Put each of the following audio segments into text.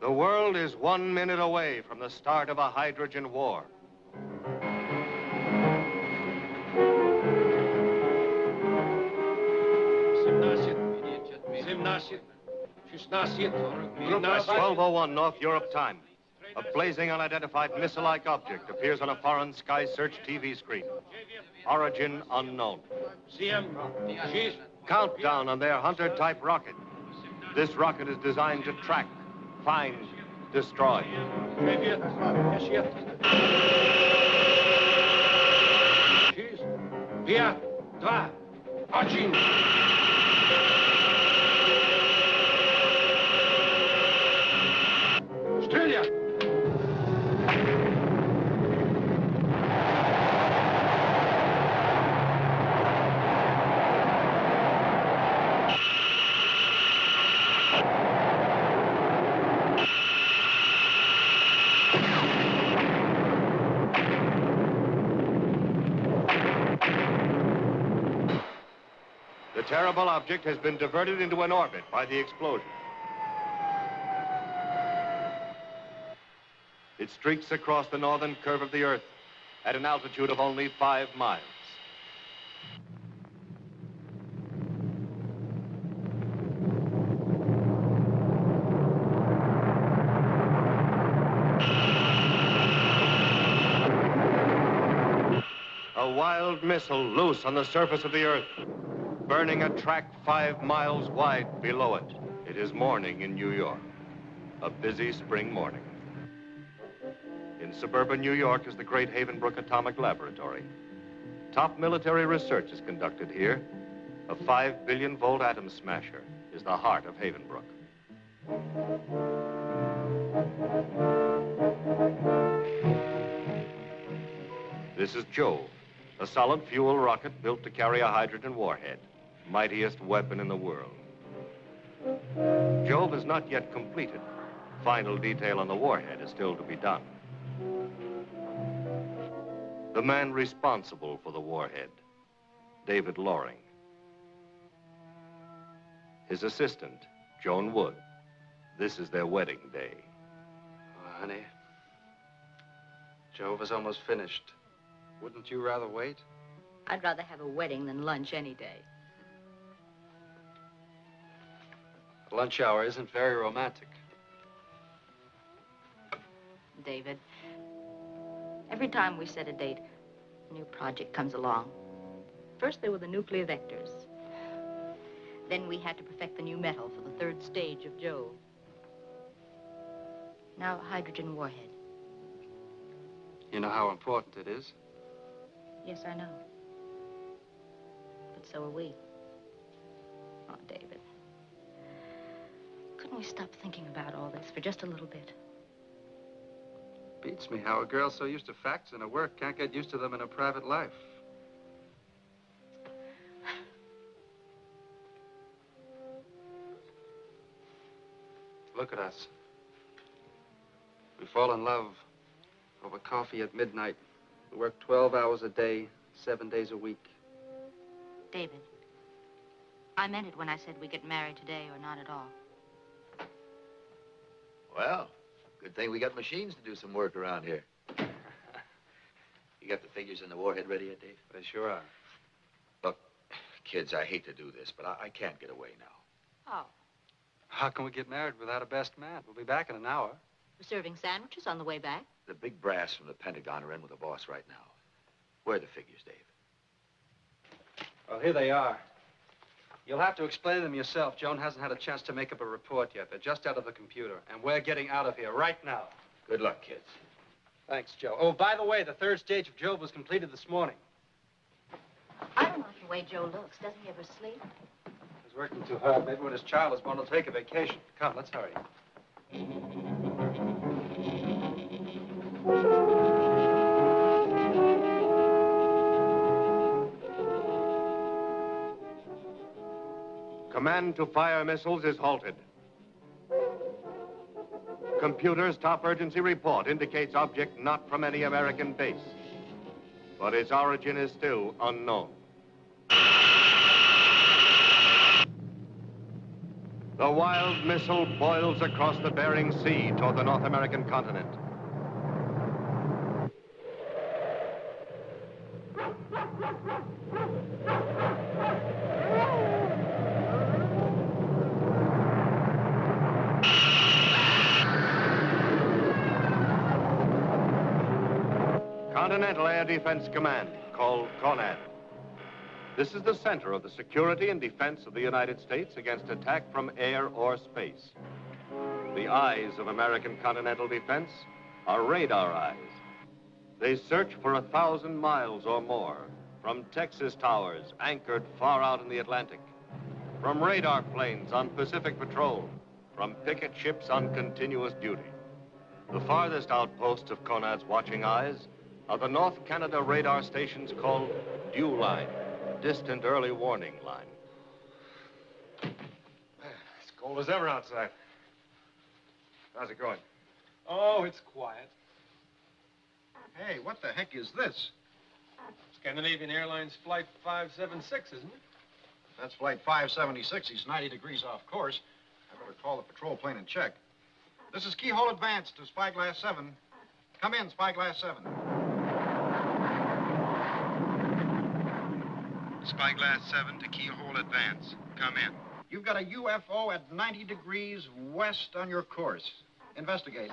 The world is 1 minute away from the start of a hydrogen war. 12:01 North Europe time. A blazing unidentified missile-like object appears on a foreign sky search TV screen. Origin unknown. Countdown on their Hunter-type rocket. This rocket is designed to track, find, destroy. The terrible object has been diverted into an orbit by the explosion. It streaks across the northern curve of the Earth at an altitude of only 5 miles. A wild missile loose on the surface of the Earth, burning a track 5 miles wide below it. It is morning in New York, a busy spring morning. In suburban New York is the great Havenbrook Atomic Laboratory. Top military research is conducted here. A 5 billion volt atom smasher is the heart of Havenbrook. This is Jove, a solid fuel rocket built to carry a hydrogen warhead. Mightiest weapon in the world. Jove is not yet completed. Final detail on the warhead is still to be done. The man responsible for the warhead, David Loring. His assistant, Joan Wood. This is their wedding day. Oh, honey, Jove is almost finished. Wouldn't you rather wait? I'd rather have a wedding than lunch any day. The lunch hour isn't very romantic. David, every time we set a date, a new project comes along. First, there were the nuclear vectors. Then we had to perfect the new metal for the 3rd stage of Jove. Now, a hydrogen warhead. You know how important it is? Yes, I know. But so are we. Oh, David. Couldn't we stop thinking about all this for just a little bit? Beats me how a girl so used to facts in her work can't get used to them in her private life. Look at us. We fall in love over coffee at midnight. We work 12 hours a day, 7 days a week. David, I meant it when I said we get married today or not at all. Well, good thing we got machines to do some work around here. You got the figures in the warhead ready yet, Dave? They sure are. Look, kids, I hate to do this, but I can't get away now. Oh. How can we get married without a best man? We'll be back in an hour. We're serving sandwiches on the way back. The big brass from the Pentagon are in with the boss right now. Where are the figures, Dave? Well, here they are. You'll have to explain them yourself. Joan hasn't had a chance to make up a report yet. They're just out of the computer, and we're getting out of here right now. Good luck, kids. Thanks, Joe. Oh, by the way, the third stage of Job was completed this morning. I don't like the way Joe looks. Doesn't he ever sleep? He's working too hard. Maybe when his child is born, he'll take a vacation. Come, let's hurry. Command to fire missiles is halted. Computer's top urgency report indicates object not from any American base, but its origin is still unknown. The wild missile boils across the Bering Sea toward the North American continent. Continental Air Defense Command, called CONAD. This is the center of the security and defense of the United States against attack from air or space. The eyes of American continental defense are radar eyes. They search for 1,000 miles or more from Texas towers anchored far out in the Atlantic, from radar planes on Pacific patrol, from picket ships on continuous duty. The farthest outposts of CONAD's watching eyes are the North Canada radar stations called Dew Line, distant early warning line. It's cold as ever outside. How's it going? Oh, it's quiet. Hey, what the heck is this? Scandinavian Airlines Flight 576, isn't it? That's Flight 576. He's 90 degrees off course. I better call the patrol plane and check. This is Keyhole Advance to Spyglass 7. Come in, Spyglass 7. Spyglass 7 to Keyhole Advance. Come in. You've got a UFO at 90 degrees west on your course. Investigate.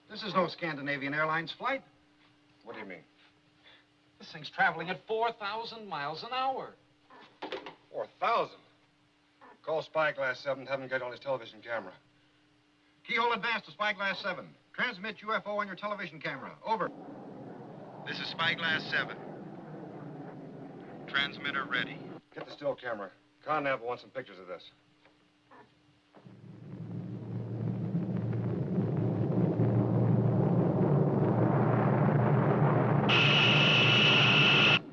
This is no Scandinavian Airlines flight. What do you mean? This thing's traveling at 4,000 miles an hour. 4,000. Call Spyglass 7, have him get on his television camera. Keyhole Advance to Spyglass 7. Transmit UFO on your television camera. Over. This is Spyglass 7. Transmitter ready. Get the still camera. Connav wants some pictures of this.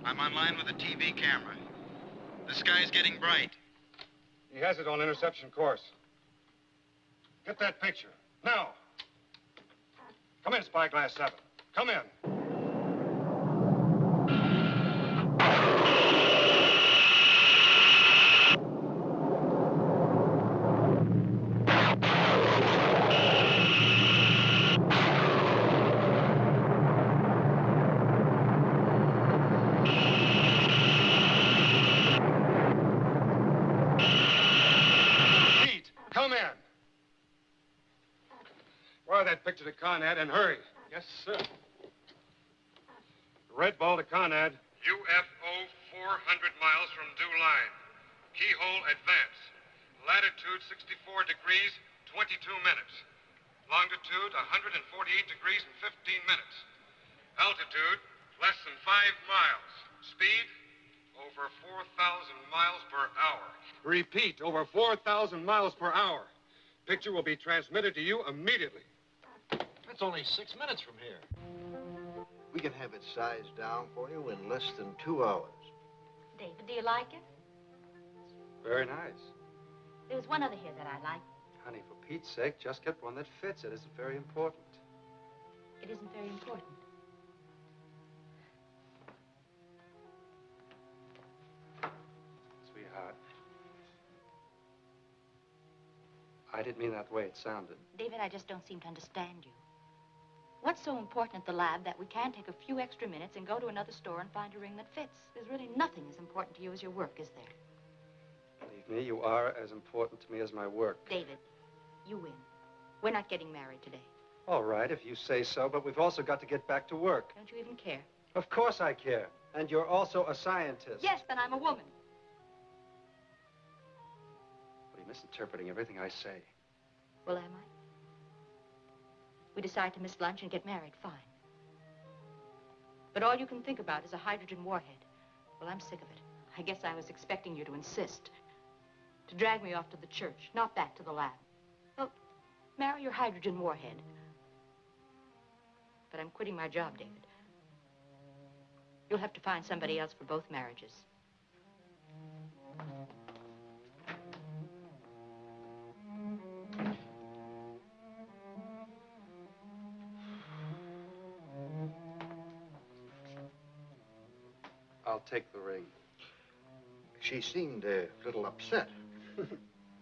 I'm online with a TV camera. The sky's getting bright. He has it on interception course. Get that picture. Now. Come in, Spyglass 7. Come in. Wire that picture to Conrad and hurry. Yes, sir. Red ball to Conrad. UFO 400 miles from Dew Line. Keyhole Advance. Latitude 64 degrees, 22 minutes. Longitude 148 degrees and 15 minutes. Altitude less than 5 miles. Speed over 4,000 miles per hour. Repeat, over 4,000 miles per hour. Picture will be transmitted to you immediately. That's only 6 minutes from here. We can have it sized down for you in less than 2 hours. David, do you like it? Very nice. There's one other here that I like. Honey, for Pete's sake, just get one that fits. It isn't very important. It isn't very important. Sweetheart. I didn't mean that way it sounded. David, I just don't seem to understand you. What's so important at the lab that we can't take a few extra minutes and go to another store and find a ring that fits? There's really nothing as important to you as your work, is there? Believe me, you are as important to me as my work. David, you win. We're not getting married today. All right, if you say so, but we've also got to get back to work. Don't you even care? Of course I care. And you're also a scientist. Yes, then I'm a woman. Well, you're misinterpreting everything I say. Well, am I? We decide to miss lunch and get married, fine. But all you can think about is a hydrogen warhead. Well, I'm sick of it. I guess I was expecting you to insist. To drag me off to the church, not back to the lab. Well, marry your hydrogen warhead. But I'm quitting my job, David. You'll have to find somebody else for both marriages. I'll take the ring. She seemed a little upset.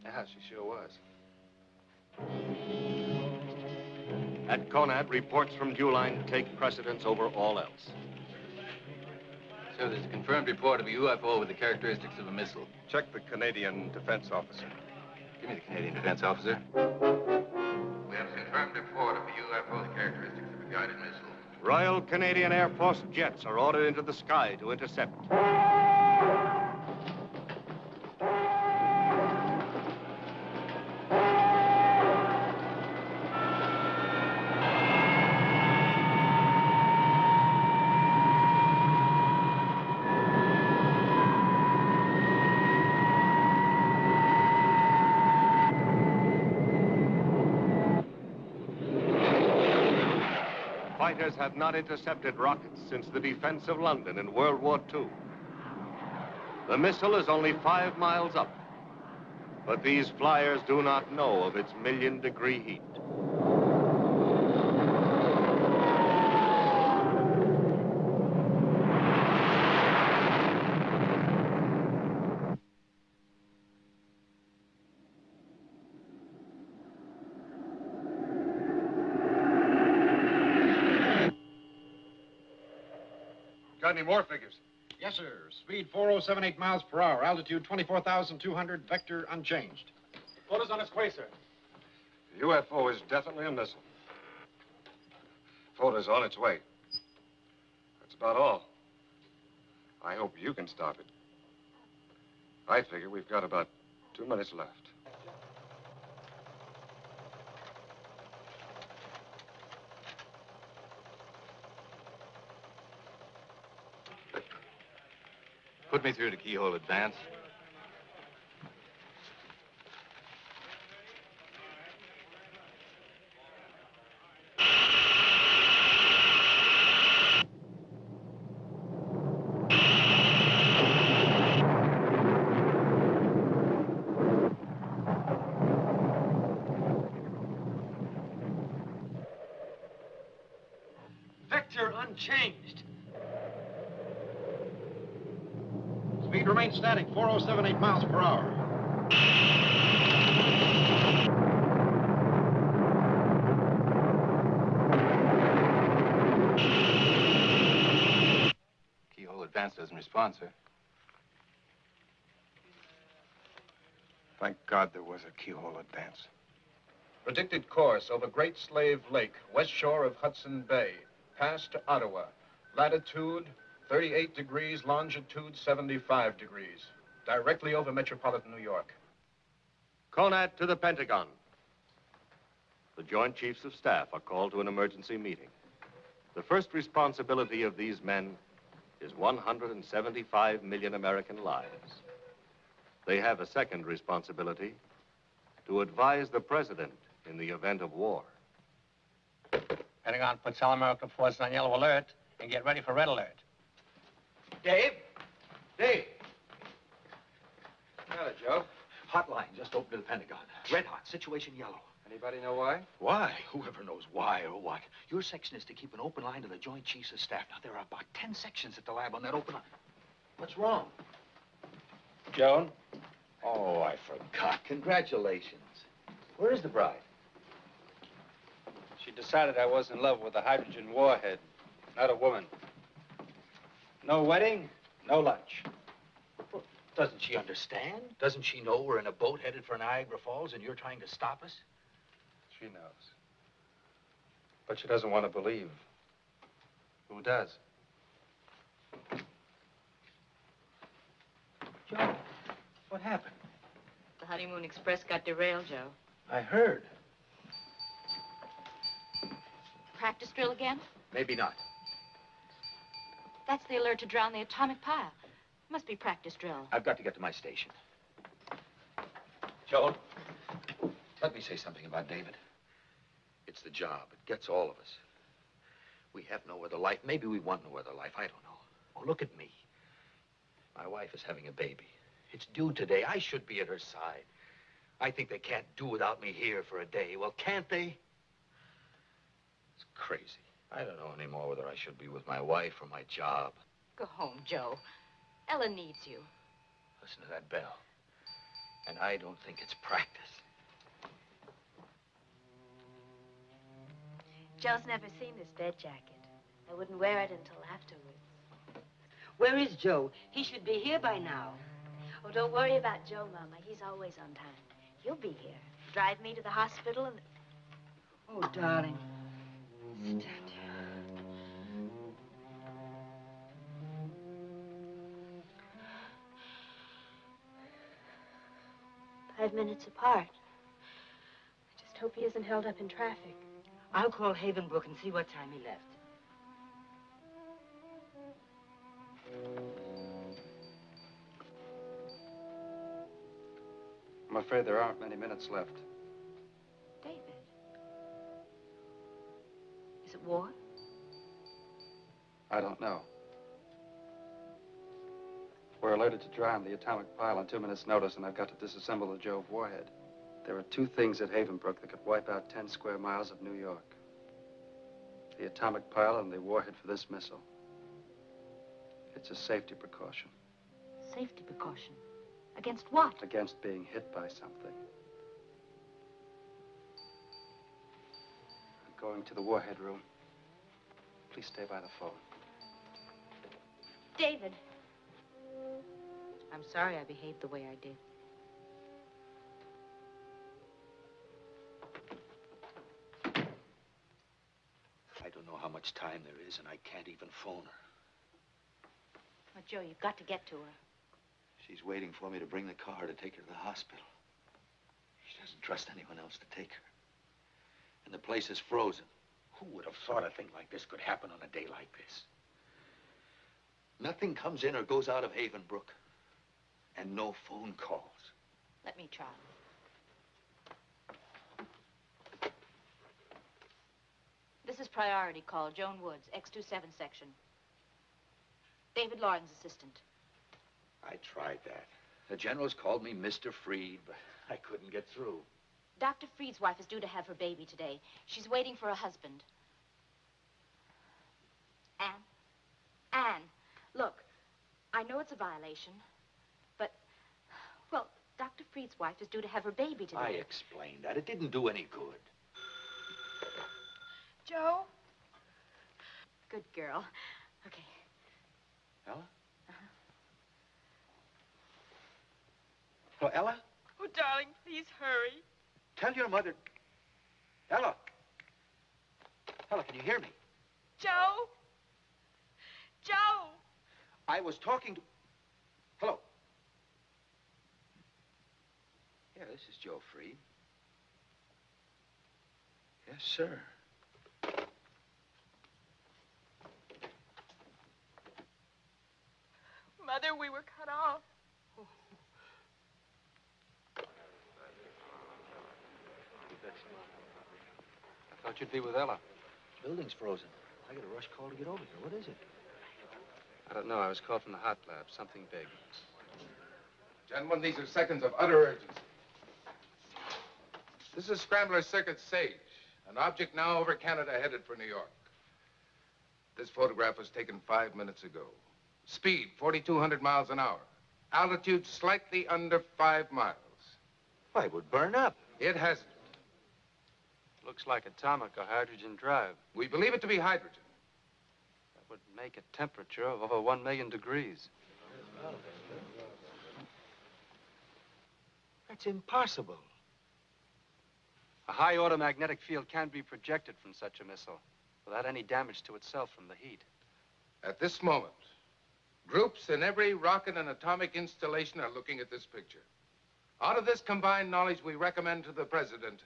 Yeah, she sure was. At Conad, reports from Dewline take precedence over all else. Sir, there's a confirmed report of a UFO with the characteristics of a missile. Check the Canadian defense officer. Give me the Canadian defense officer. We have a confirmed report of a UFO with the characteristics of a guided missile. Royal Canadian Air Force jets are ordered into the sky to intercept. Fighters have not intercepted rockets since the defense of London in World War II. The missile is only 5 miles up, but these flyers do not know of its million-degree heat. Got any more figures? Yes, sir. Speed 4078 miles per hour. Altitude 24,200. Vector unchanged. Photos on its way, sir. The UFO is definitely a missile. Photos on its way. That's about all. I hope you can stop it. I figure we've got about 2 minutes left. Put me through to Keyhole Advance. Vector unchanged. Speed remains static. 4078 miles per hour. Keyhole Advance doesn't respond, sir. Thank God there was a Keyhole Advance. Predicted course over Great Slave Lake, west shore of Hudson Bay, pass to Ottawa. Latitude 38 degrees, longitude 75 degrees. Directly over metropolitan New York. Conad to the Pentagon. The Joint Chiefs of Staff are called to an emergency meeting. The first responsibility of these men is 175 million American lives. They have a second responsibility, to advise the president in the event of war. Pentagon puts all American forces on yellow alert and get ready for red alert. Dave? Dave? Got it, Joe. Hotline just opened to the Pentagon. Red hot, situation yellow. Anybody know why? Why? Whoever knows why or what. Your section is to keep an open line to the Joint Chiefs of Staff. Now, there are about 10 sections at the lab on that open line. What's wrong? Joan? Oh, I forgot. Congratulations. Where is the bride? She decided I was in love with a hydrogen warhead, not a woman. No wedding, no lunch. Well, doesn't she understand? Doesn't she know we're in a boat headed for Niagara Falls and you're trying to stop us? She knows. But she doesn't want to believe. Who does? Joe, what happened? The honeymoon express got derailed, Joe. I heard. Practice drill again? Maybe not. That's the alert to drown the atomic pile. Must be practice drill. I've got to get to my station. Joel, let me say something about David. It's the job. It gets all of us. We have no other life. Maybe we want no other life. I don't know. Oh, look at me. My wife is having a baby. It's due today. I should be at her side. I think they can't do without me here for a day. Well, can't they? It's crazy. I don't know anymore whether I should be with my wife or my job. Go home, Joe. Ella needs you. Listen to that bell. And I don't think it's practice. Joe's never seen this bed jacket. I wouldn't wear it until afterwards. Where is Joe? He should be here by now. Oh, don't worry about Joe, Mama. He's always on time. He'll be here. Drive me to the hospital and... Oh, darling. Sit down, dear. 5 minutes apart. I just hope he isn't held up in traffic. I'll call Havenbrook and see what time he left. I'm afraid there aren't many minutes left. David. Is it war? I don't know. We're alerted to drown the atomic pile on 2 minutes' notice, and I've got to disassemble the Jove warhead. There are two things at Havenbrook that could wipe out 10 square miles of New York. The atomic pile and the warhead for this missile. It's a safety precaution. Safety precaution? Against what? Against being hit by something. I'm going to the warhead room. Please stay by the phone. David. I'm sorry I behaved the way I did. I don't know how much time there is, and I can't even phone her. Well, Joe, you've got to get to her. She's waiting for me to bring the car to take her to the hospital. She doesn't trust anyone else to take her. And the place is frozen. Who would have thought a thing like this could happen on a day like this? Nothing comes in or goes out of Havenbrook. And no phone calls. Let me try. This is priority call, Joan Woods, X27 section. David Lauren's assistant. I tried that. The generals called me Mr. Freed, but I couldn't get through. Dr. Freed's wife is due to have her baby today. She's waiting for a husband. Anne, look, I know it's a violation, but, well, Dr. Freed's wife is due to have her baby today. I explained that. It didn't do any good. Joe? Good girl. Okay. Ella? Hello, Ella? Oh, darling, please hurry. Tell your mother. Ella. Ella, can you hear me? Joe? Joe! I was talking to... Hello. Yeah, this is Joe Freed. Yes, sir. Mother, we were cut off. I thought you'd be with Ella. Building's frozen. I got a rush call to get over here. What is it? I don't know. I was called from the hot lab. Something big. Gentlemen, these are seconds of utter urgency. This is Scrambler Circuit Sage, an object now over Canada headed for New York. This photograph was taken 5 minutes ago. Speed, 4,200 miles an hour. Altitude, slightly under 5 miles. Why, it would burn up. It hasn't. Looks like atomic or hydrogen drive. We believe it to be hydrogen. That would make a temperature of over 1 million degrees. That's impossible. A high-order magnetic field can be projected from such a missile without any damage to itself from the heat. At this moment, groups in every rocket and atomic installation are looking at this picture. Out of this combined knowledge, we recommend to the President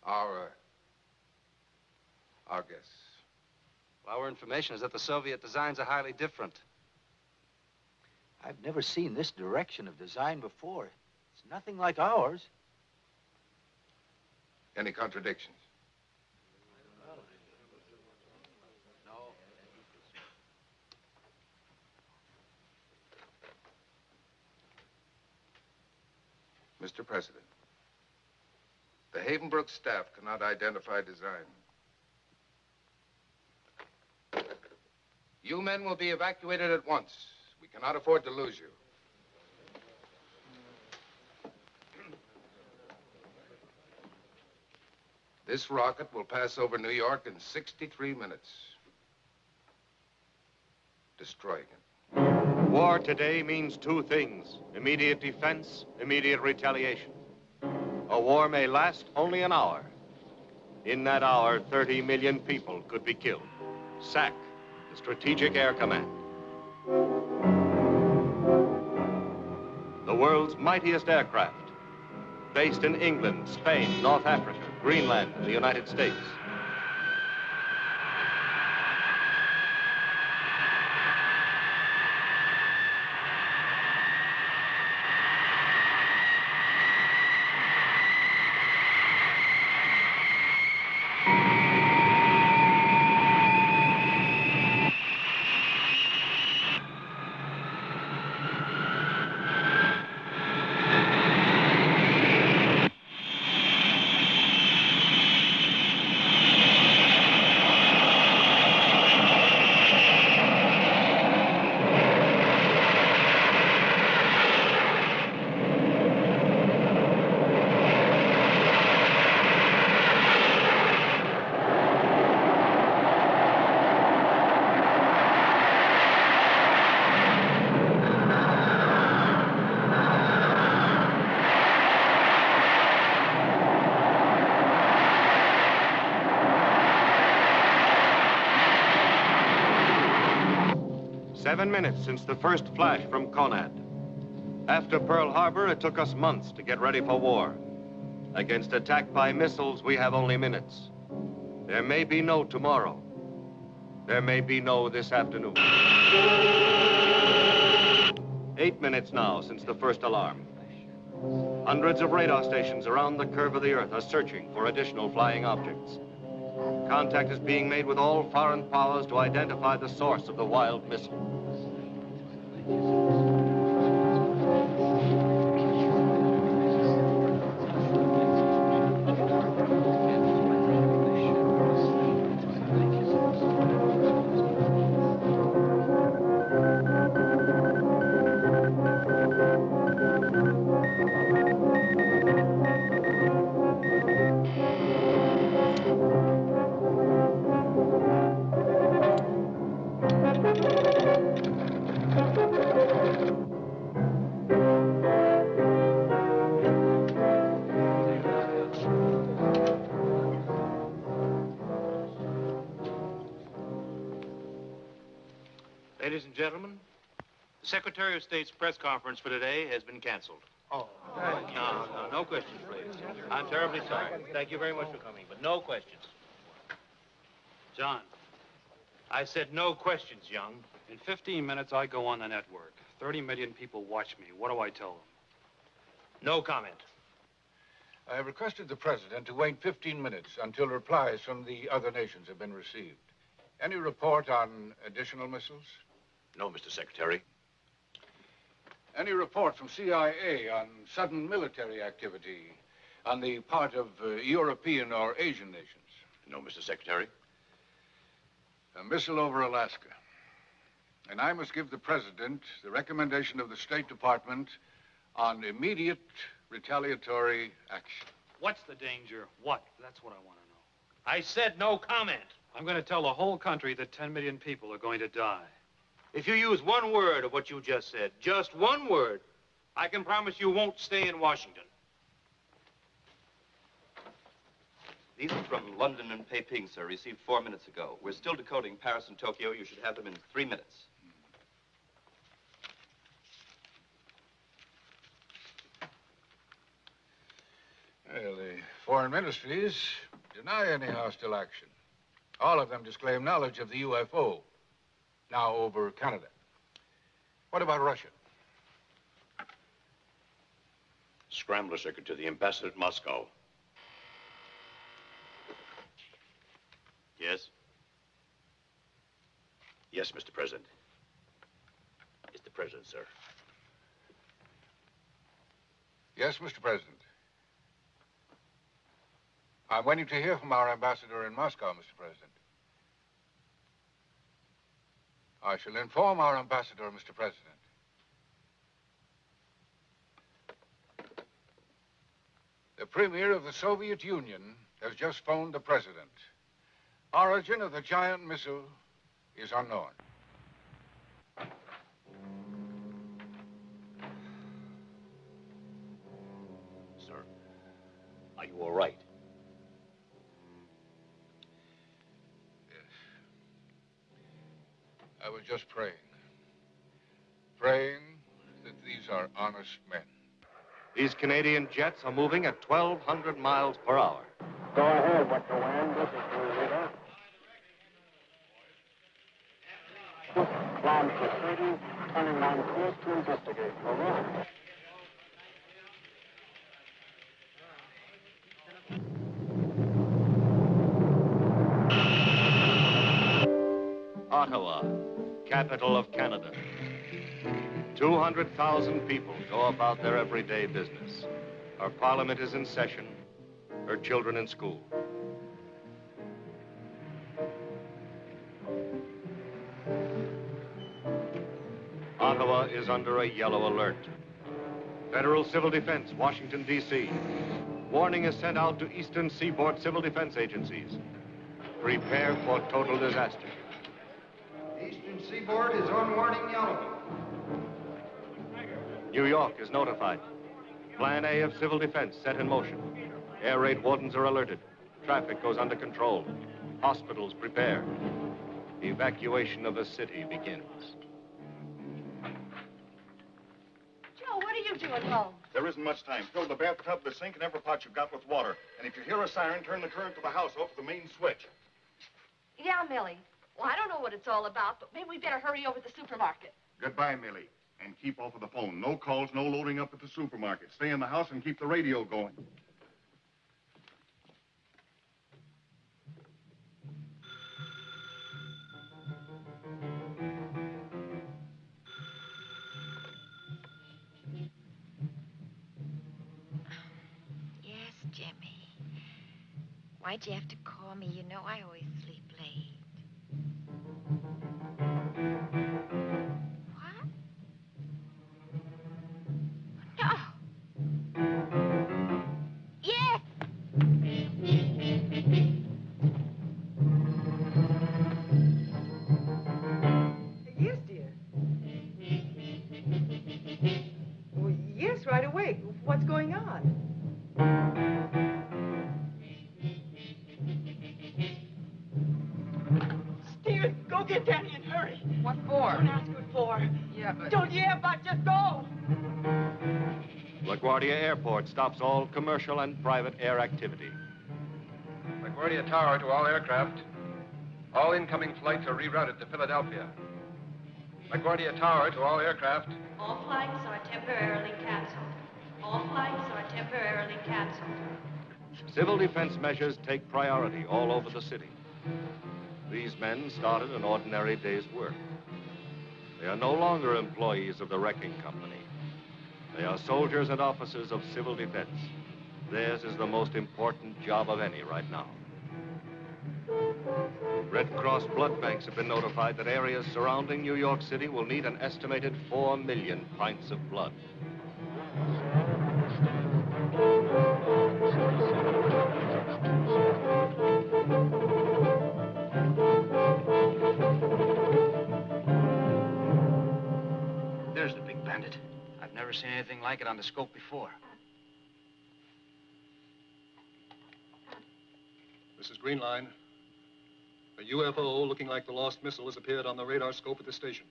our guess. Well, our information is that the Soviet designs are highly different. I've never seen this direction of design before. It's nothing like ours. Any contradictions? Mr. President, the Havenbrook staff cannot identify design. You men will be evacuated at once. We cannot afford to lose you. This rocket will pass over New York in 63 minutes, destroying it. War today means two things: immediate defense, immediate retaliation. A war may last only an hour. In that hour, 30 million people could be killed. SAC, the Strategic Air Command. The world's mightiest aircraft, based in England, Spain, North Africa, Greenland, and the United States. Seven minutes since the first flash from Conad. After Pearl Harbor, it took us months to get ready for war. Against attack by missiles, we have only minutes. There may be no tomorrow. There may be no this afternoon. 8 minutes now since the first alarm. Hundreds of radar stations around the curve of the Earth are searching for additional flying objects. Contact is being made with all foreign powers to identify the source of the wild missile. Ladies and gentlemen, the Secretary of State's press conference for today has been canceled. Oh. No questions, please. I'm terribly sorry. Thank you very much for coming, but no questions. John, I said no questions, Young. In 15 minutes, I go on the network. 30 million people watch me. What do I tell them? No comment. I have requested the President to wait 15 minutes until replies from the other nations have been received. Any report on additional missiles? No, Mr. Secretary. Any report from CIA on sudden military activity on the part of European or Asian nations? No, Mr. Secretary. A missile over Alaska. And I must give the President the recommendation of the State Department on immediate retaliatory action. What's the danger? What? That's what I want to know. I said no comment. I'm going to tell the whole country that 10 million people are going to die. If you use one word of what you just said, just one word, I can promise you won't stay in Washington. These are from London and Peiping, sir, received 4 minutes ago. We're still decoding Paris and Tokyo. You should have them in 3 minutes. Well, the foreign ministries deny any hostile action. All of them disclaim knowledge of the UFO, now over Canada. What about Russia? Scrambler circuit to the ambassador at Moscow. Yes? Yes, Mr. President. Mr. President, sir. Yes, Mr. President. I'm waiting to hear from our ambassador in Moscow, Mr. President. I shall inform our ambassador, Mr. President. The Premier of the Soviet Union has just phoned the President. Origin of the giant missile is unknown. Sir, are you all right? I was just praying. Praying that these are honest men. These Canadian jets are moving at 1,200 miles per hour. Go ahead, what's the wind? This is the leader. Launch the 30, turning on course to investigate. Over. Ottawa, capital of Canada. 200,000 people go about their everyday business. Our parliament is in session, her children in school. Ottawa is under a yellow alert. Federal Civil Defense, Washington, D.C. Warning is sent out to Eastern Seaboard Civil Defense agencies. Prepare for total disaster. Eastern Seaboard is on warning yellow. New York is notified. Plan A of civil defense set in motion. Air raid wardens are alerted. Traffic goes under control. Hospitals prepare. Evacuation of the city begins. Joe, what are you doing home? There isn't much time. Fill the bathtub, the sink, and every pot you've got with water. And if you hear a siren, turn the current to the house off the main switch. Yeah, Millie. Well, I don't know what it's all about, but maybe we better hurry over to the supermarket. Goodbye, Millie. And keep off of the phone. No calls, no loading up at the supermarket. Stay in the house and keep the radio going. Yes, Jimmy. Why'd you have to call me? You know I always sleep late. Yes! Yes, dear. Well, yes, right away. What's going on? Steven, go get Danny and hurry. What for? Don't ask what for. Yeah, but... Don't you ever just go? LaGuardia Airport stops all commercial and private air activity. LaGuardia Tower to all aircraft. All incoming flights are rerouted to Philadelphia. LaGuardia Tower to all aircraft. All flights are temporarily canceled. All flights are temporarily canceled. Civil defense measures take priority all over the city. These men started an ordinary day's work. They are no longer employees of the wrecking company. They are soldiers and officers of civil defense. Theirs is the most important job of any right now. Red Cross blood banks have been notified that areas surrounding New York City will need an estimated 4 million pints of blood. There's the big bandit. I've never seen anything like it on the scope before. This is Green Line. A UFO looking like the lost missile has appeared on the radar scope at this station.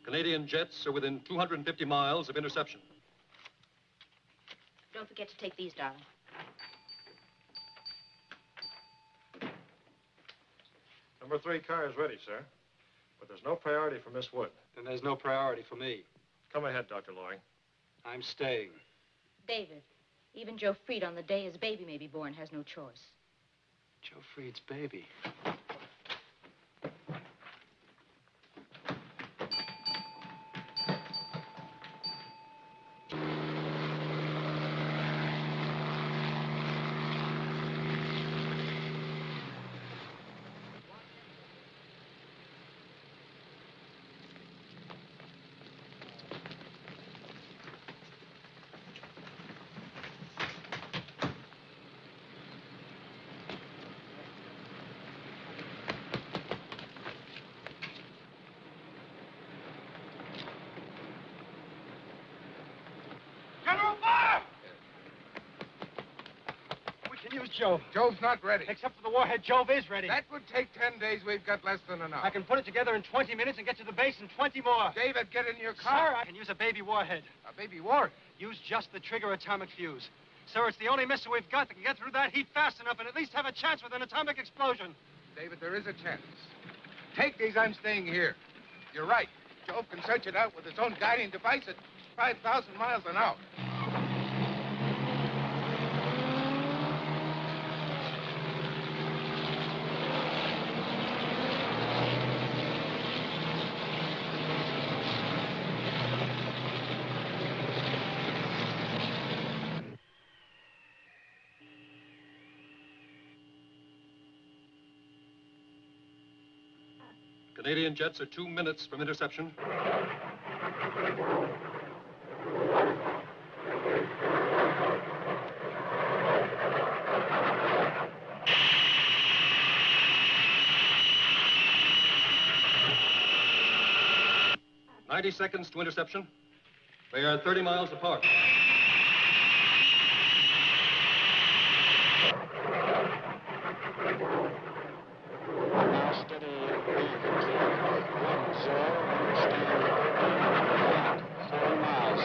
Canadian jets are within 250 miles of interception. Don't forget to take these, darling. Number 3 car is ready, sir. But there's no priority for Miss Wood. Then there's no priority for me. Come ahead, Dr. Loring. I'm staying. David, even Joe Freed on the day his baby may be born has no choice. Joe Freed's baby. General, fire! We can use Jove. Jove's not ready. Except for the warhead, Jove is ready. That would take 10 days. We've got less than an hour. I can put it together in 20 minutes and get to the base in 20 more. David, get in your car. Sir, I can use a baby warhead. A baby warhead? Use just the trigger atomic fuse. Sir, it's the only missile we've got that can get through that heat fast enough and at least have a chance with an atomic explosion. David, there is a chance. Take these, I'm staying here. You're right. Jove can search it out with his own guiding device at 5,000 miles an hour. Canadian jets are 2 minutes from interception. "90 seconds to interception. They are 30 miles apart. Now steady. 4 miles.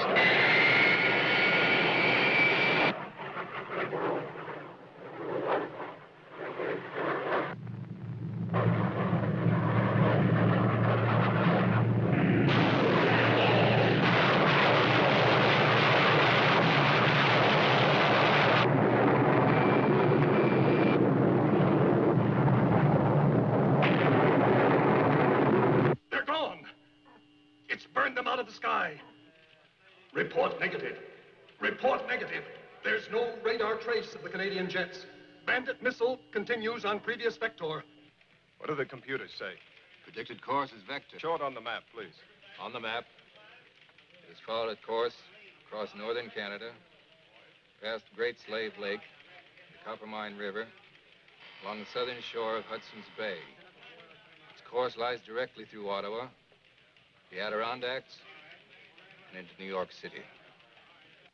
They're gone. It's burned them out of the sky. Report negative. Report negative. There's no radar trace of the Canadian jets. Bandit missile continues on previous vector. What do the computers say? Predicted course is vector. Show it on the map, please. On the map, it has followed its course across northern Canada, past Great Slave Lake, the Coppermine River, along the southern shore of Hudson's Bay. Its course lies directly through Ottawa, the Adirondacks, and into New York City.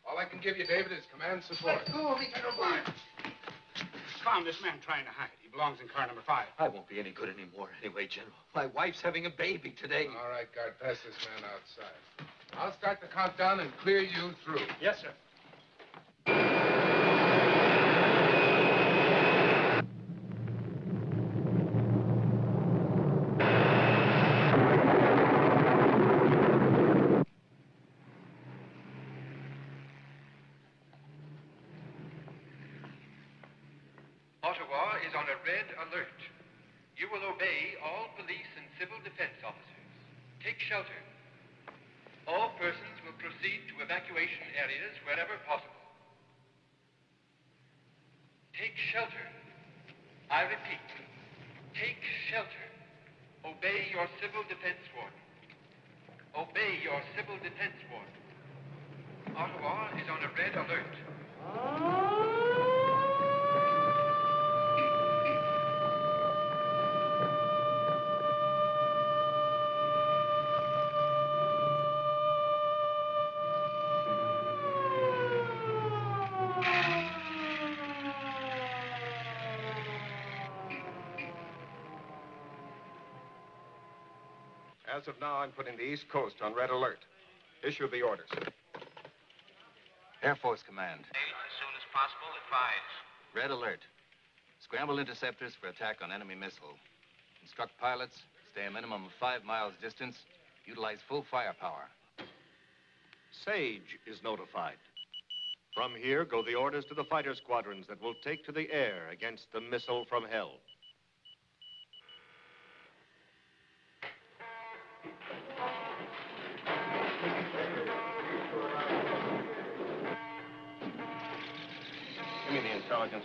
All I can give you, David, is command support. Let go of me, General Barnes. Found this man trying to hide. He belongs in car number 5. I won't be any good anymore anyway, General. My wife's having a baby today. All right, guard, pass this man outside. I'll start the countdown and clear you through. Yes, sir. Ottawa is on a red alert. You will obey all police and civil defense officers. Take shelter. All persons will proceed to evacuation areas wherever possible. Take shelter. I repeat, take shelter. Obey your civil defense warden. Obey your civil defense warden. Ottawa is on a red alert. As of now, I'm putting the East Coast on red alert. Issue the orders. Air Force Command. As soon as possible, advise. Red alert. Scramble interceptors for attack on enemy missile. Instruct pilots, stay a minimum of 5 miles distance, utilize full firepower. Sage is notified. From here go the orders to the fighter squadrons that will take to the air against the missile from hell. Give me the intelligence.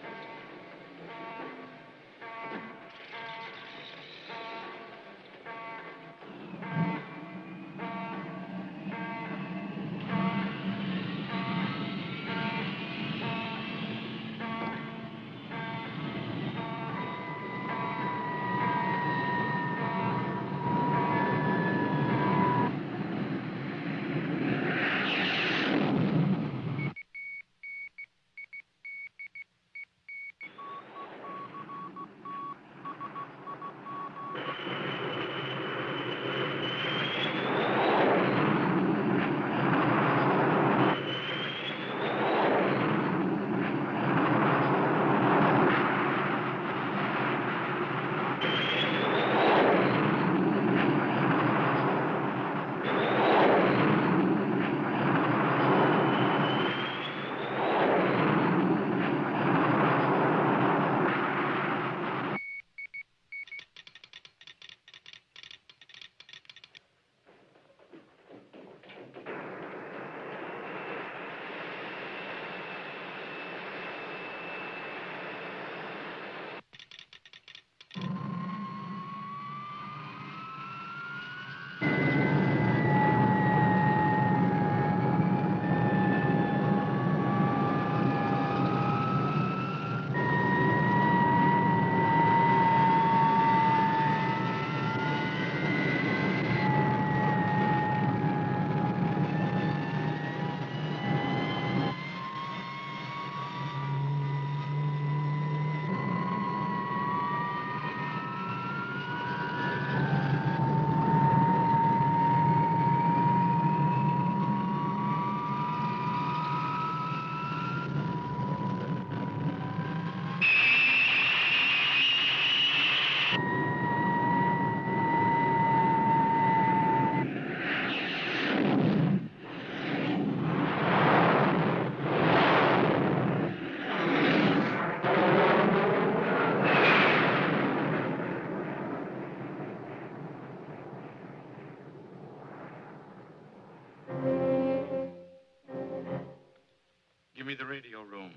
Give me the radio room.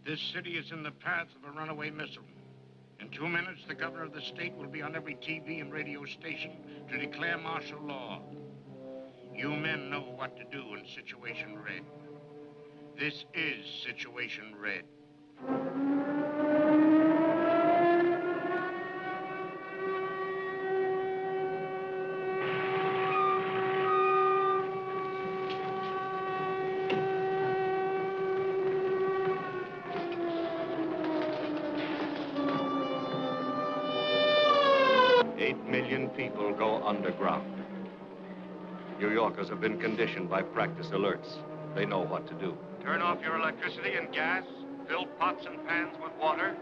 This city is in the path of a runaway missile. In 2 minutes, the governor of the state will be on every TV and radio station to declare martial law. You men know what to do in Situation Red. This is Situation Red. People go underground. New Yorkers have been conditioned by practice alerts. They know what to do. Turn off your electricity and gas. Fill pots and pans with water.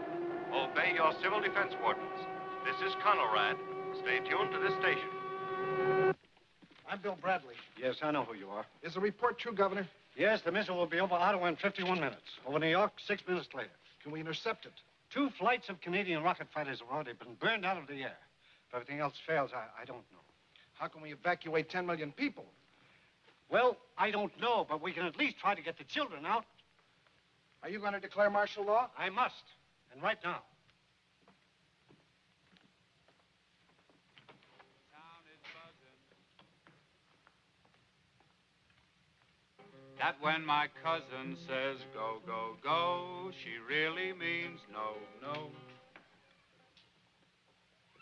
Obey your civil defense wardens. This is Conrad. Stay tuned to this station. I'm Bill Bradley. Yes, I know who you are. Is the report true, Governor? Yes, the missile will be over Ottawa in 51 minutes. Over New York, 6 minutes later. Can we intercept it? 2 flights of Canadian rocket fighters have already been burned out of the air. If everything else fails, I don't know. How can we evacuate 10 million people? Well, I don't know, but we can at least try to get the children out. Are you going to declare martial law? I must, and right now. That when my cousin says go, go, go, she really means no, no.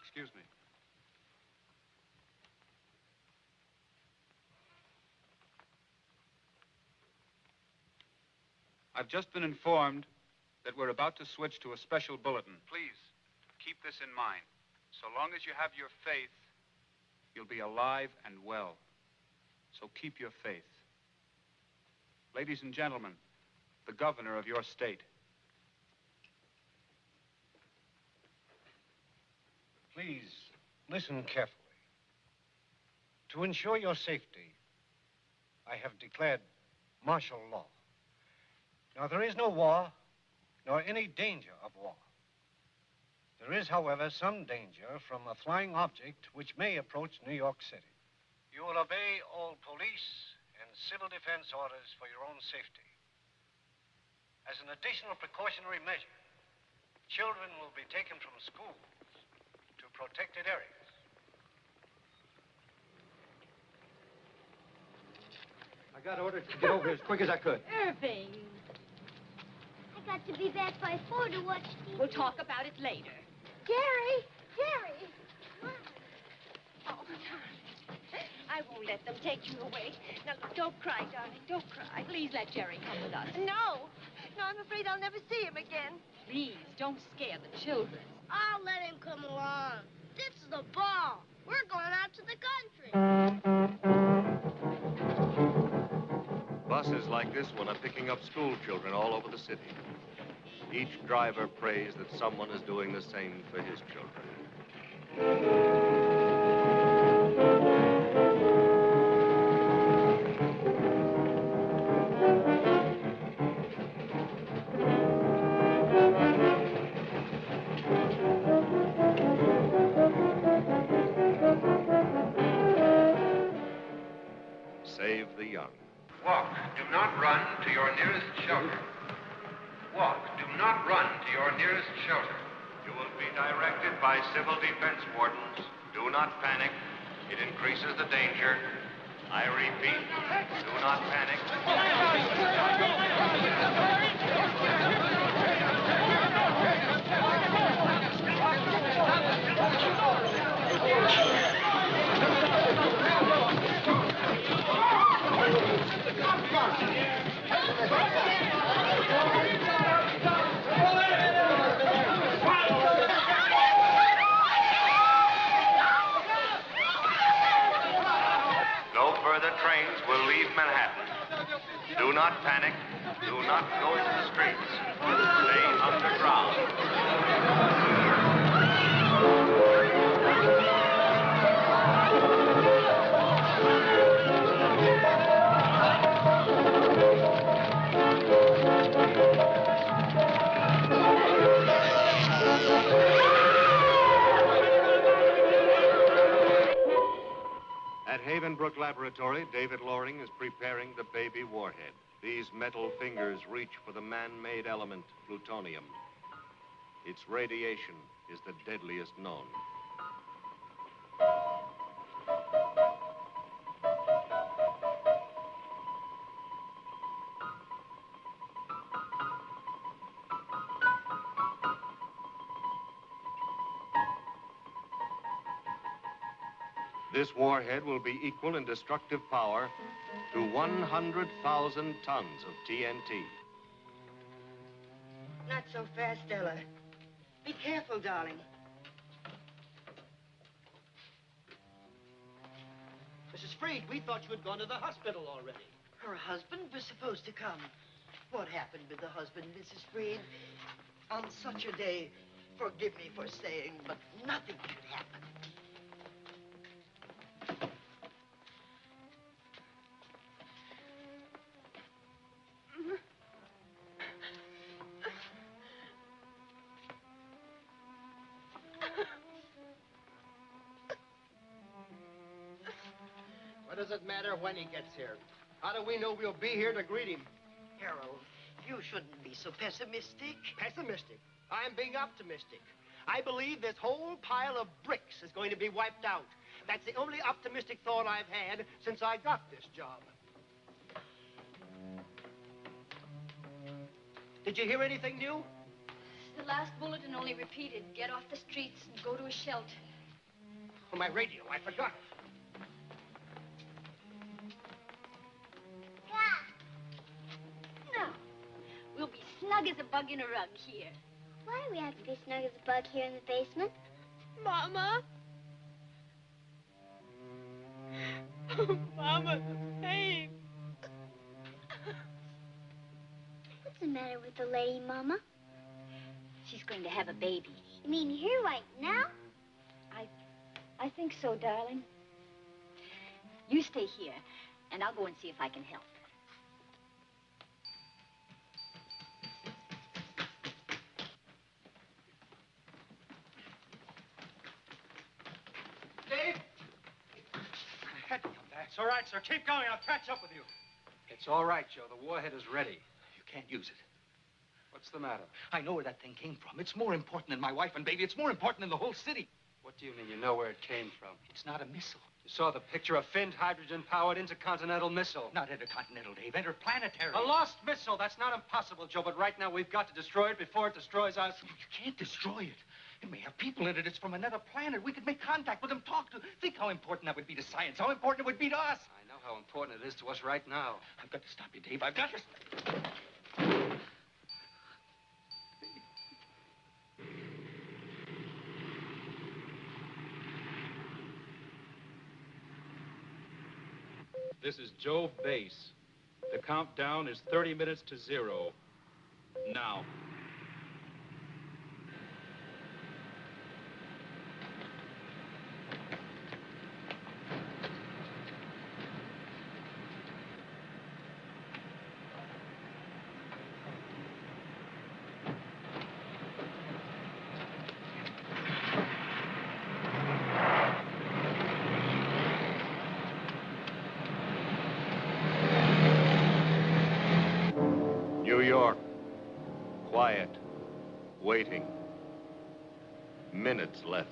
Excuse me. I've just been informed that we're about to switch to a special bulletin. Please, keep this in mind. So long as you have your faith, you'll be alive and well. So keep your faith. Ladies and gentlemen, the governor of your state. Please, listen carefully. To ensure your safety, I have declared martial law. Now, there is no war, nor any danger of war. There is, however, some danger from a flying object which may approach New York City. You will obey all police and civil defense orders for your own safety. As an additional precautionary measure, children will be taken from schools to protected areas. I got orders to get over here as quick as I could. Irving. I got to be back by 4 to watch TV. We'll talk about it later. Jerry! Jerry! Oh, I won't let them take you away. Now, look, don't cry, darling. Don't cry. Please let Jerry come with us. No. No, I'm afraid I'll never see him again. Please, don't scare the children. I'll let him come along. This is the ball. We're going out to the country. Buses like this one are picking up school children all over the city. Each driver prays that someone is doing the same for his children. Save the young. Walk. Do not run to your nearest shelter. Walk. Do not run to your nearest shelter. You will be directed by civil defense wardens. Do not panic. It increases the danger. I repeat, do not panic. No further trains will leave Manhattan. Do not panic. Do not go into the streets. Stay underground. At Havenbrook Laboratory, David Loring is preparing the baby warhead. These metal fingers reach for the man-made element, plutonium. Its radiation is the deadliest known. This warhead will be equal in destructive power to 100,000 tons of TNT. Not so fast, Ella. Be careful, darling. Mrs. Freed, we thought you had gone to the hospital already. Her husband was supposed to come. What happened with the husband, Mrs. Freed? On such a day, forgive me for saying, but nothing should happen. What does it matter when he gets here? How do we know we'll be here to greet him? Harold, you shouldn't be so pessimistic. Pessimistic? I'm being optimistic. I believe this whole pile of bricks is going to be wiped out. That's the only optimistic thought I've had since I got this job. Did you hear anything new? The last bulletin only repeated, get off the streets and go to a shelter. Oh, my radio, I forgot. No. We'll be snug as a bug in a rug here. Why do we have to be snug as a bug here in the basement? Mama? Mama, babe. What's the matter with the lady, Mama? She's going to have a baby. You mean here right now? I think so, darling. You stay here, and I'll go and see if I can help. Dave? It's all right, sir. Keep going. I'll catch up with you. It's all right, Joe. The warhead is ready. You can't use it. What's the matter? I know where that thing came from. It's more important than my wife and baby. It's more important than the whole city. What do you mean? You know where it came from? It's not a missile. You saw the picture of finned hydrogen-powered intercontinental missile. Not intercontinental, Dave. Interplanetary. A lost missile. That's not impossible, Joe, but right now we've got to destroy it before it destroys us. You can't destroy it. It may have people in it. It's from another planet. We could make contact with them, talk to them. Think how important that would be to science, how important it would be to us. I know how important it is to us right now. I've got to stop you, Dave. I've got to... This is Jove Base. The countdown is 30 minutes to 0. Now. New York. Quiet. Waiting. Minutes left.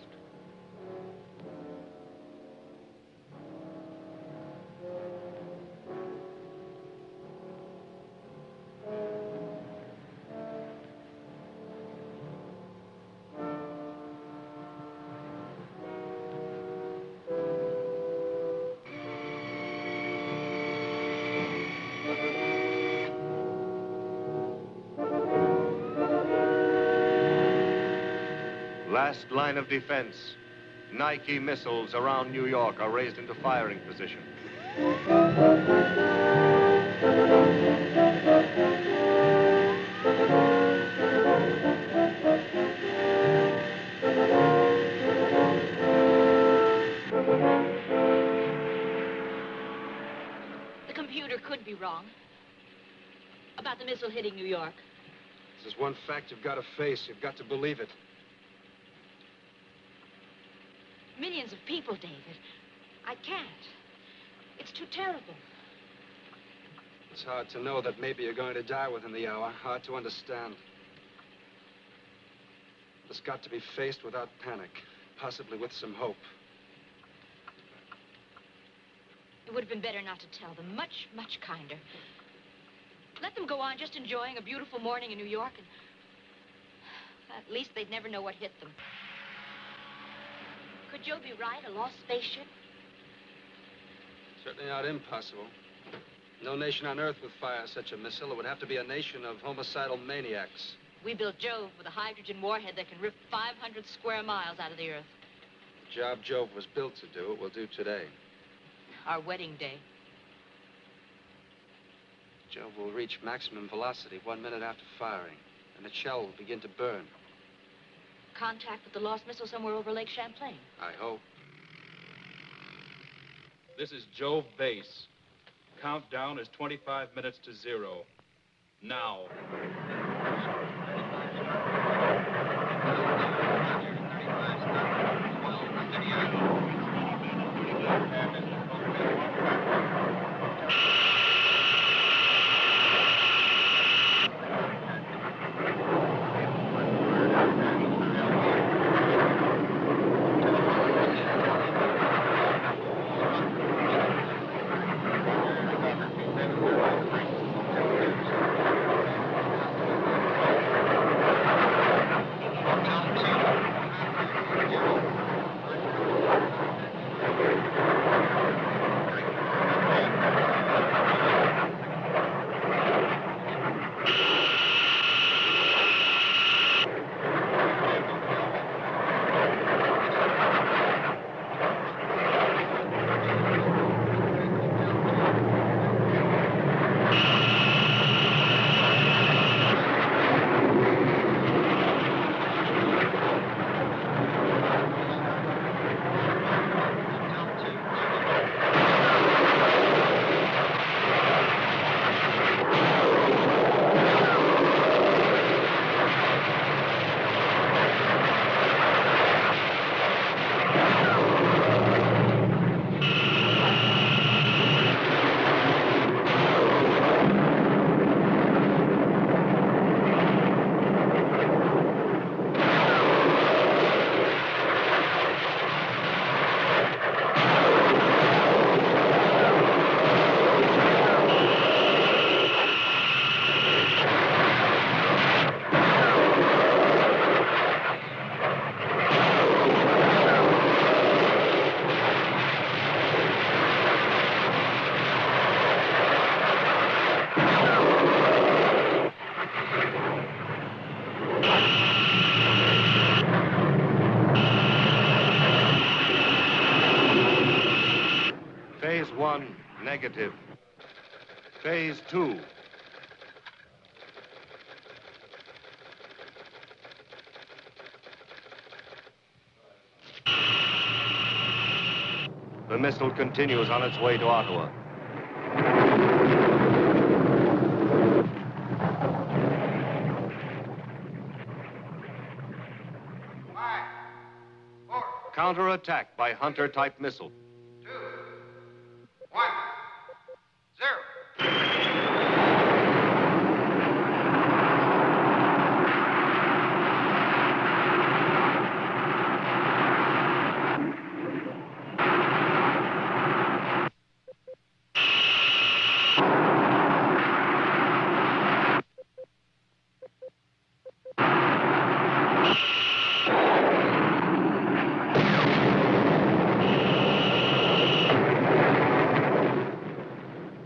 Last line of defense. Nike missiles around New York are raised into firing position. The computer could be wrong about the missile hitting New York. This is one fact you've got to face. You've got to believe it. Millions of people, David. I can't. It's too terrible. It's hard to know that maybe you're going to die within the hour. Hard to understand. It's got to be faced without panic, possibly with some hope. It would have been better not to tell them. Much, much kinder. Let them go on just enjoying a beautiful morning in New York, and at least they'd never know what hit them. Could Joe be right? A lost spaceship? Certainly not impossible. No nation on Earth would fire such a missile. It would have to be a nation of homicidal maniacs. We built Jove with a hydrogen warhead that can rip 500 square miles out of the Earth. The job Jove was built to do, it will do today. Our wedding day. Jove will reach maximum velocity 1 minute after firing, and the shell will begin to burn. Contact with the lost missile somewhere over Lake Champlain. I hope. This is Jove Base. Countdown is 25 minutes to 0. Now. 1, negative. Phase 2. The missile continues on its way to Ottawa. Counterattack by Hunter-type missile. 2, 1, 0.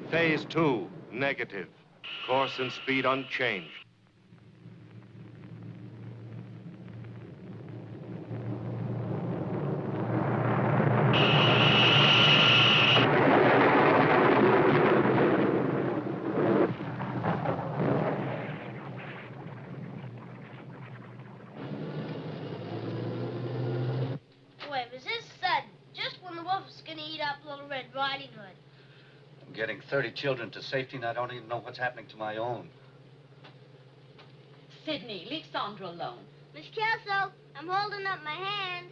Phase 2, negative. Course and speed unchanged. Boy, was this sudden? Just when the wolf was gonna eat up Little Red Riding Hood. I'm getting 30 children to safety, and I don't even know what's happening to my own. Sydney, leave Sandra alone. Miss Kelso, I'm holding up my hand.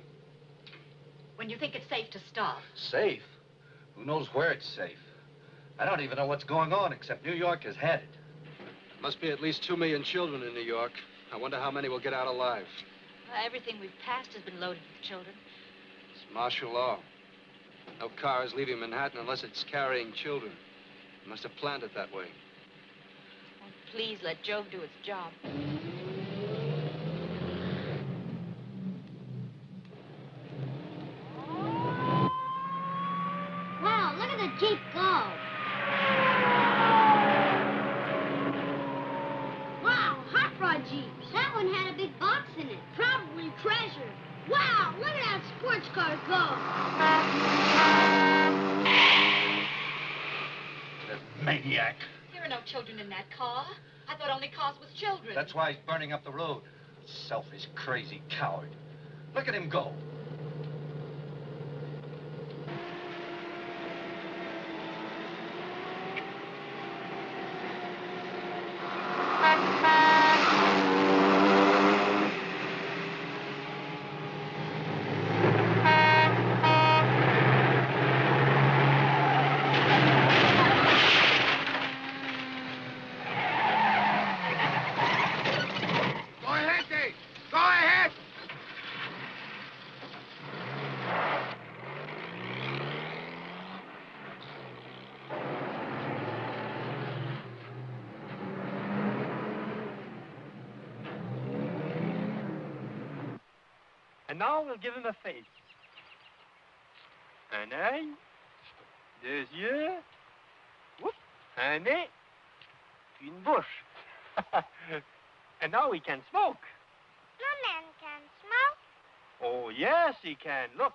When you think it's safe to stop. Safe? Who knows where it's safe? I don't even know what's going on, except New York is headed. Must be at least 2 million children in New York. I wonder how many will get out alive. Everything we've passed has been loaded with children. It's martial law. No cars leaving Manhattan unless it's carrying children. They must have planned it that way. Oh, please let Jove do its job. Wow, look at the Jeep go. Wow, hot rod Jeeps. That one had a big box in it. Probably treasure. Wow, look at that sports car go. That maniac. There are no children in that car. I thought only cars with children. That's why he's burning up the road. Selfish, crazy coward. Look at him go. Go ahead, Dave. Go ahead. And now we'll give him a face. Un œil, 2 yeux, whoop, un nez, une bouche. And now he can smoke. No man can smoke. Oh, yes, he can. Look.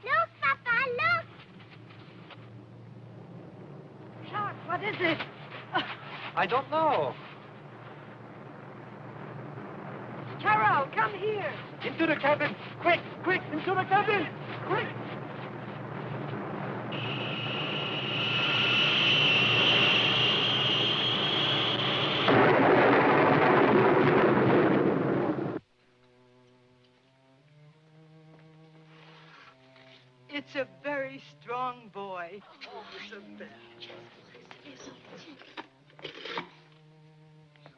Look, Papa, look. Chuck, what is it? I don't know. Carol, come here. Into the cabin. Quick, quick, into the cabin. Quick. It's a very strong boy. Oh,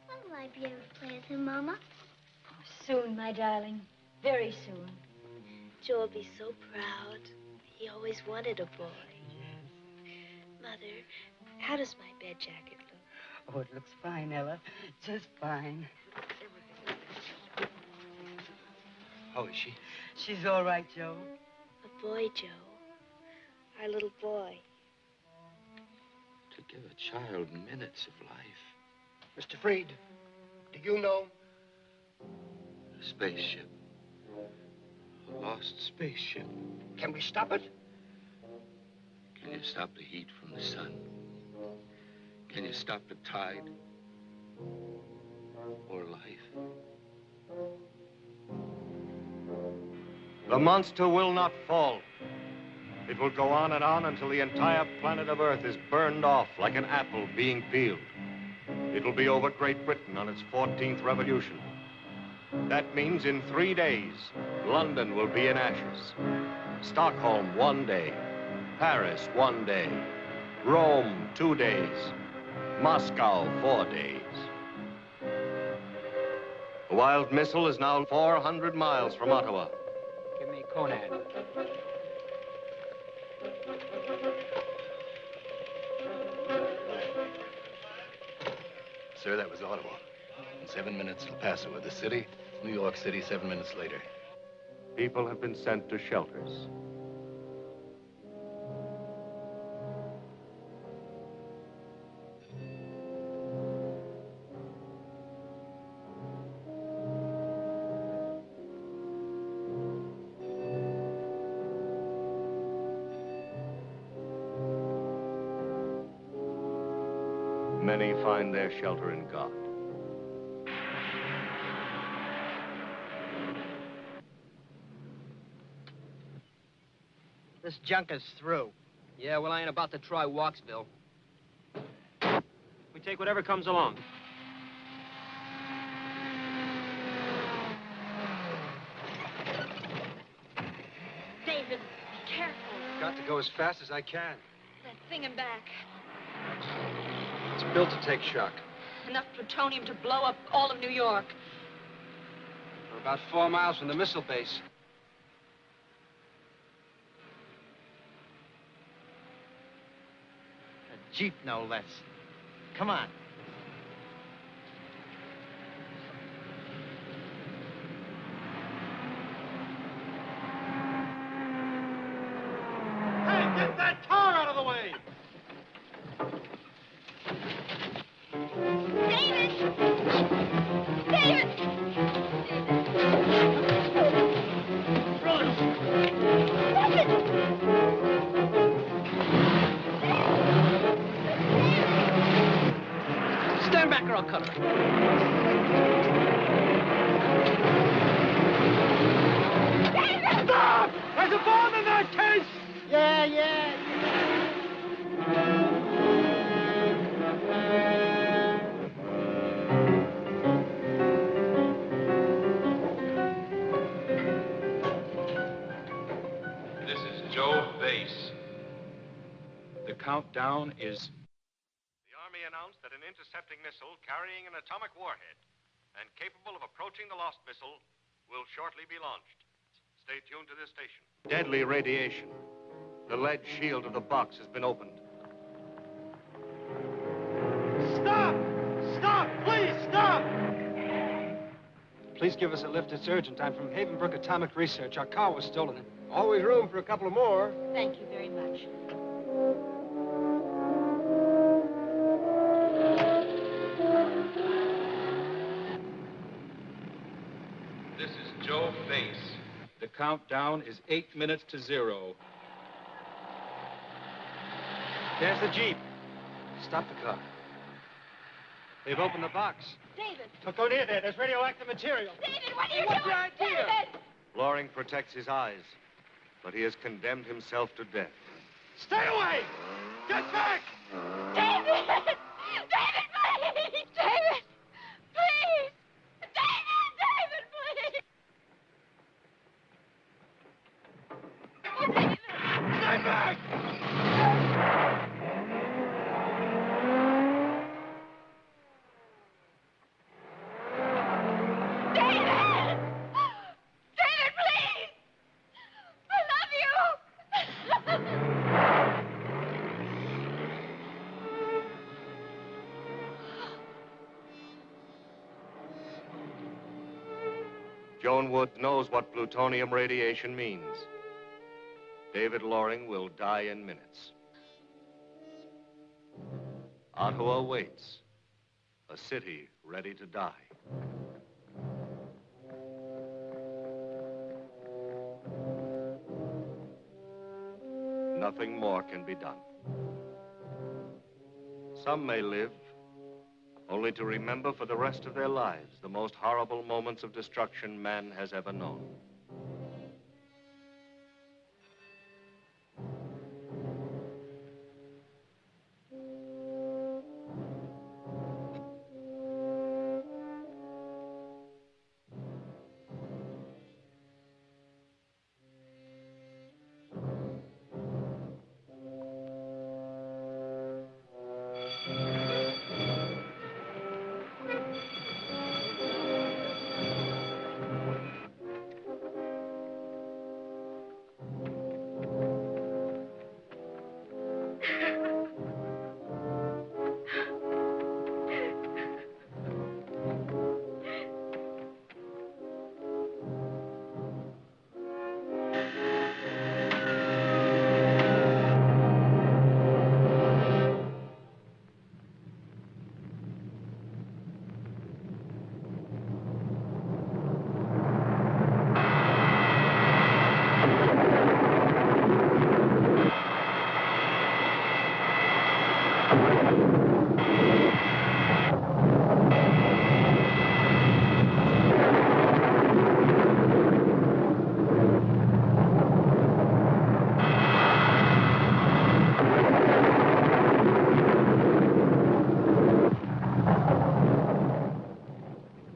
When will I be able to play with him, Mama? Soon, my darling. Very soon. Joe will be so proud. He always wanted a boy. Mother, how does my bed jacket look? Oh, it looks fine, Ella. Just fine. How is she? She's all right, Joe. A boy, Joe. Our little boy. To give a child minutes of life. Mr. Freed, do you know? A spaceship. A lost spaceship. Can we stop it? Can you stop the heat from the sun? Can you stop the tide? Or life? The monster will not fall. It will go on and on until the entire planet of Earth is burned off like an apple being peeled. It will be over Great Britain on its 14th revolution. That means in 3 days, London will be in ashes. Stockholm, 1 day. Paris, 1 day. Rome, 2 days. Moscow, 4 days. The wild missile is now 400 miles from Ottawa. Give me Conan. Sir, that was Ottawa. In 7 minutes, El Paso with the city. New York City 7 minutes later. People have been sent to shelters. Many find their shelter in God. This junk is through. Yeah, well, I ain't about to try Walksville. We take whatever comes along. David, be careful. Got to go as fast as I can. That thing in back. It's built to take shock. Enough plutonium to blow up all of New York. We're about 4 miles from the missile base. A Jeep, no less. Come on. Hey, get that car out of the way! David! David! Stand back or I'll cut her. David! Stop! There's a bomb in that case! Yeah. This is Joe Base. The countdown is... The Army announced that an intercepting missile carrying an atomic warhead and capable of approaching the lost missile will shortly be launched. Stay tuned to this station. Deadly radiation. The lead shield of the box has been opened. Stop! Stop! Please, stop! Please give us a lift. It's urgent. I'm from Havenbrook Atomic Research. Our car was stolen. Always room for a couple more. Thank you very much. This is Joe Base. The countdown is 8 minutes to 0. There's the Jeep. Stop the car. They've opened the box. David! Don't go near there. There's radioactive material. David, what are you What's doing? your idea? David! Loring protects his eyes, but he has condemned himself to death. Stay away! Get back! David! David, please! David! Please! David, please! Stay back! David! David, please! I love you! Joan Wood knows what plutonium radiation means. David Loring will die in minutes. Ottawa waits, a city ready to die. nothing more can be done. Some may live only to remember for the rest of their lives the most horrible moments of destruction man has ever known.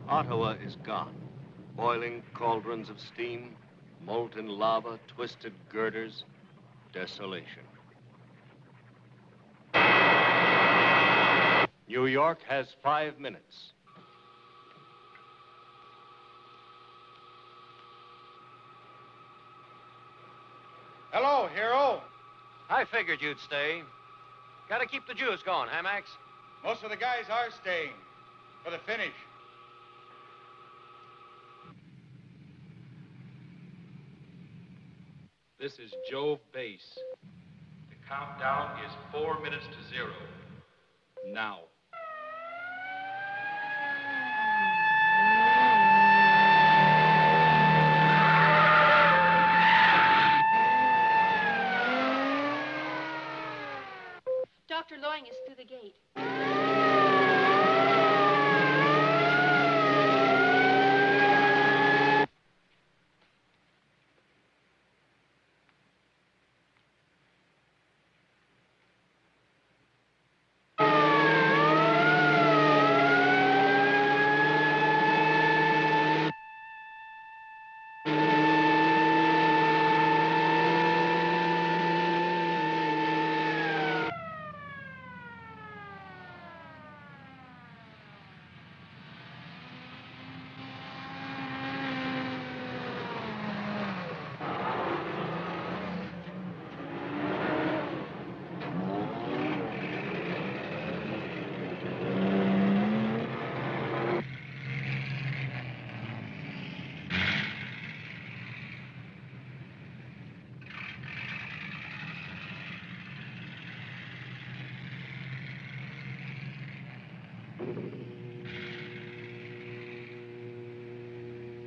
Ottawa is gone. Boiling cauldrons of steam, molten lava, twisted girders, desolation. New York has 5 minutes. Hello, hero. I figured you'd stay. Gotta keep the juice going, huh, Max? Most of the guys are staying for the finish. This is Jove Base. The countdown is 4 minutes to 0. Now. Dr. Loring is through the gate.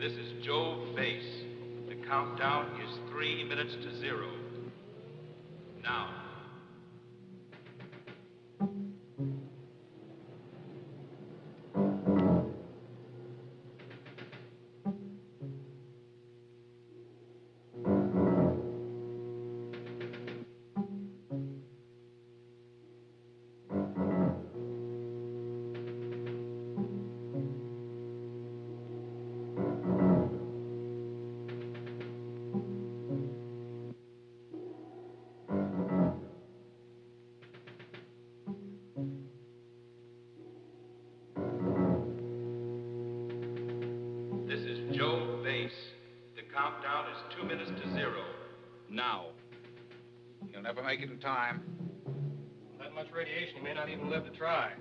This is Jove Base. The countdown is 3 minutes to 0. Now. This is Jove Base. The countdown is 2 minutes to 0. Now. You'll never make it in time. That much radiation, you may not even live to try.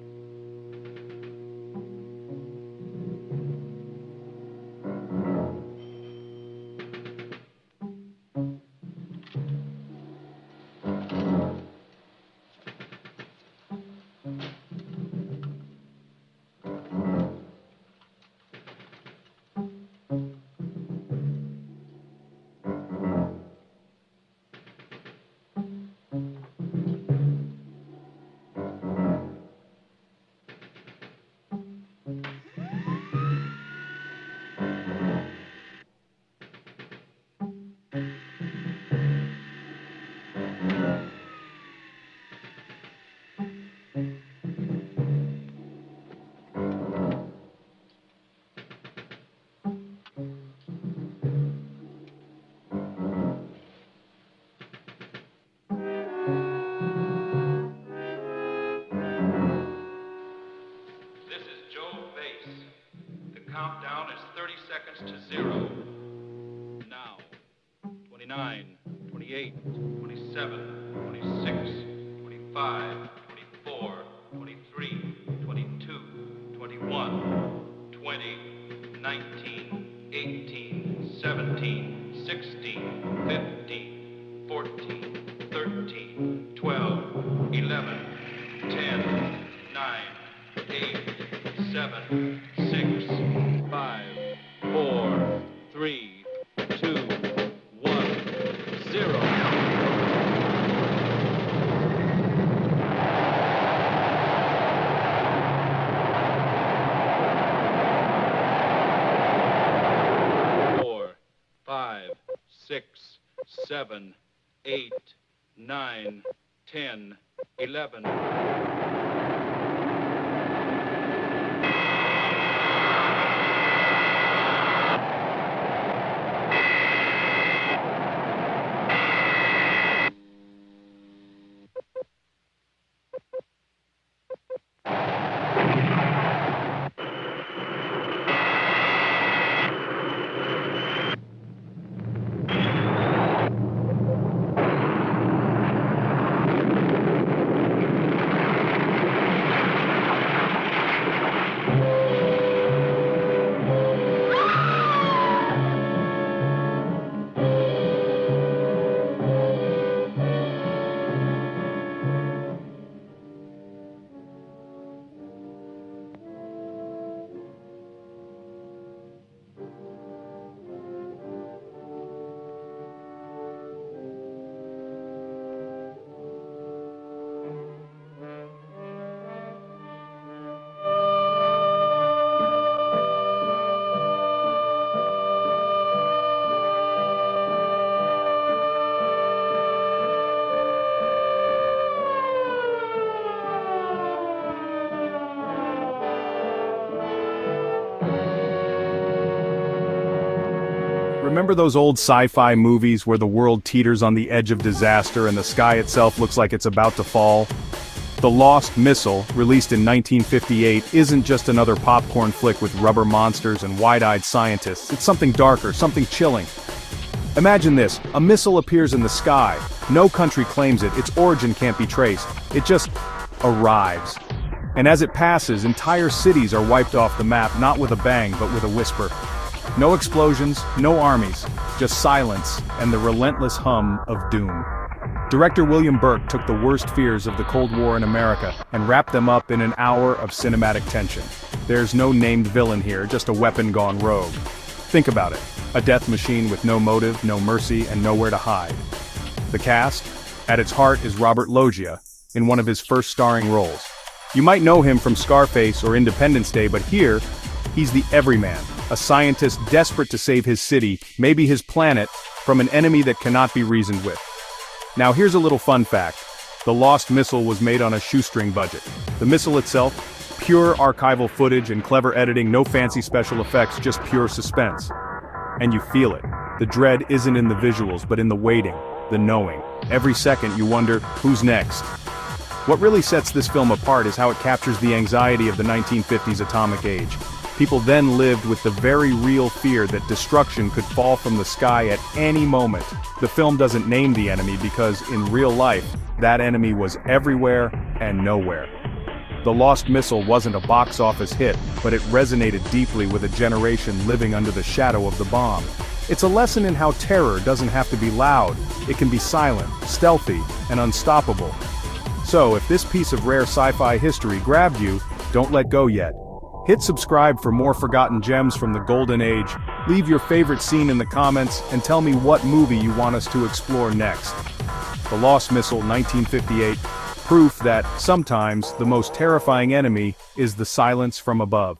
29, 28, 27, 26, 25, 24, 23, 22, 21, 20, 19, 18, 17, 16, 15, 14, 13, 12, 11, 10, 9, 8, 7, 6, 5, 4, 3, 2, 1, 0. Five, 6, 7, 8, 9, 10, 11. Remember those old sci-fi movies where the world teeters on the edge of disaster and the sky itself looks like it's about to fall? The Lost Missile, released in 1958, isn't just another popcorn flick with rubber monsters and wide-eyed scientists. It's something darker, something chilling. Imagine this, a missile appears in the sky. No country claims it, its origin can't be traced. It just arrives. And as it passes, entire cities are wiped off the map, not with a bang, but with a whisper. No explosions, no armies, just silence and the relentless hum of doom. Director William Berke took the worst fears of the Cold War in America and wrapped them up in an hour of cinematic tension. There's no named villain here, just a weapon gone rogue. Think about it, a death machine with no motive, no mercy, and nowhere to hide. The cast? At its heart is Robert Loggia, in one of his first starring roles. You might know him from Scarface or Independence Day, but here, he's the everyman. A scientist desperate to save his city, maybe his planet, from an enemy that cannot be reasoned with. Now here's a little fun fact. The Lost Missile was made on a shoestring budget. The missile itself, pure archival footage and clever editing, no fancy special effects, just pure suspense. And you feel it. The dread isn't in the visuals, but in the waiting, the knowing. Every second you wonder, who's next? What really sets this film apart is how it captures the anxiety of the 1950s atomic age. People then lived with the very real fear that destruction could fall from the sky at any moment. The film doesn't name the enemy because, in real life, that enemy was everywhere and nowhere. The Lost Missile wasn't a box office hit, but it resonated deeply with a generation living under the shadow of the bomb. It's a lesson in how terror doesn't have to be loud. It can be silent, stealthy, and unstoppable. So, if this piece of rare sci-fi history grabbed you, don't let go yet. Hit subscribe for more forgotten gems from the Golden Age, leave your favorite scene in the comments, and tell me what movie you want us to explore next. The Lost Missile, 1958, proof that, sometimes, the most terrifying enemy is the silence from above.